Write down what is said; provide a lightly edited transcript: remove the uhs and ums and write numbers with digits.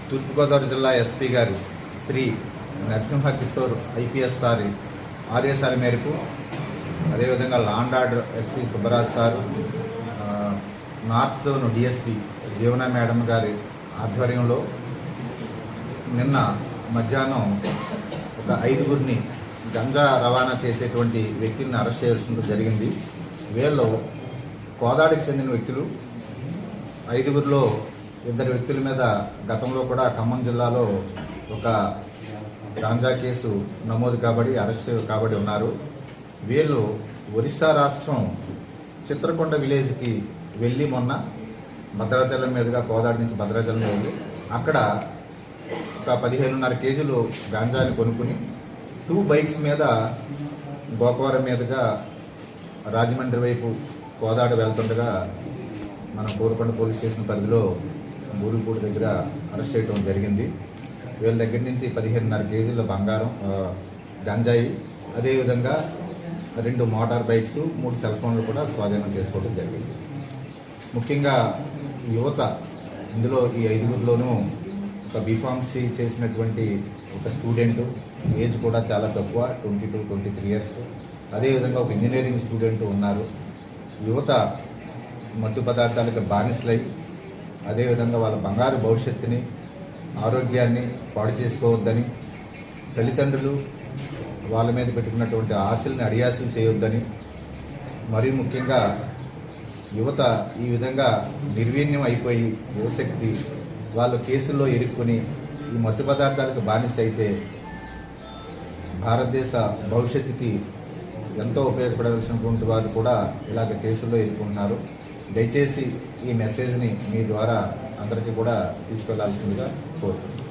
తూర్పుగోదావరి జిల్లా ఎస్పీ గారు Shri Narasimha Kishore IPS sir ఆదేశాల మేరకు, అదేవిధంగా law and order SP Subbaraj sir, north zone DSP జీవన మేడం గారి ఆధ్వర్యంలో నిన్న మధ్యాహ్నం ఒక 5గురిని గంజా రవాణా చేసేటువంటి వ్యక్తులను అరెస్ట్ చేయాల్సి జరిగింది. వీళ్ళు కోదాడికి చెందిన వ్యక్తులు. 5గురిలో 2 వ్యక్తుల మీద గతంలో కూడా ఖమ్మం జిల్లాలో ఒక గాంజా కేసు నమోదు కాబడి అరెస్ట్ కాబడి ఉన్నారు. వీళ్ళు ఒరిస్సా రాష్ట్రం చిత్రకొండ విలేజ్కి వెళ్ళి మొన్న భద్రాచలం మీదుగా కోదాడి నుంచి భద్రాచలం వెళ్ళి అక్కడ ఒక 15.5 కేజీలు గాంజాని కొనుక్కుని 2 బైక్స్ మీద గోకవరం మీదుగా రాజమండ్రి వైపు కోదాడి వెళ్తుండగా మన కోరుకొండ పోలీస్ స్టేషన్ పరిధిలో బూరిపూడి దగ్గర అరెస్ట్ చేయడం జరిగింది. వీళ్ళ దగ్గర నుంచి 15.5 కేజీల బంగారం, గంజాయి, అదేవిధంగా 2 మోటార్ బైక్స్, 3 సెల్ ఫోన్లు కూడా స్వాధీనం చేసుకోవడం జరిగింది. ముఖ్యంగా యువత ఇందులో ఈ 5గురిలోనూ ఒక బీఫార్మసీ చేసినటువంటి ఒక స్టూడెంట్, ఏజ్ కూడా చాలా తక్కువ, 22-23 ఇయర్స్. అదేవిధంగా ఒక ఇంజనీరింగ్ స్టూడెంట్ ఉన్నారు. యువత మత్తు పదార్థాలకు బానిసలై అదేవిధంగా వాళ్ళ బంగారు భవిష్యత్తుని, ఆరోగ్యాన్ని పాడు చేసుకోవద్దని, తల్లిదండ్రులు వాళ్ళ మీద పెట్టుకున్నటువంటి ఆశల్ని అడియాసలు చేయొద్దని, మరీ ముఖ్యంగా యువత ఈ విధంగా నిర్వీణ్యం అయిపోయి యువశక్తి వాళ్ళు కేసుల్లో ఇరుక్కుని ఈ మత్తు పదార్థాలకు బానిస అయితే భారతదేశ భవిష్యత్తుకి ఎంతో ఉపయోగపడాల్సినటువంటి వారు కూడా ఇలాగ కేసుల్లో ఇరుక్కుంటున్నారు. దయచేసి ఈ మెసేజ్ని మీ ద్వారా అందరికీ కూడా తీసుకెళ్లాల్సిందిగా కోరుతున్నాను.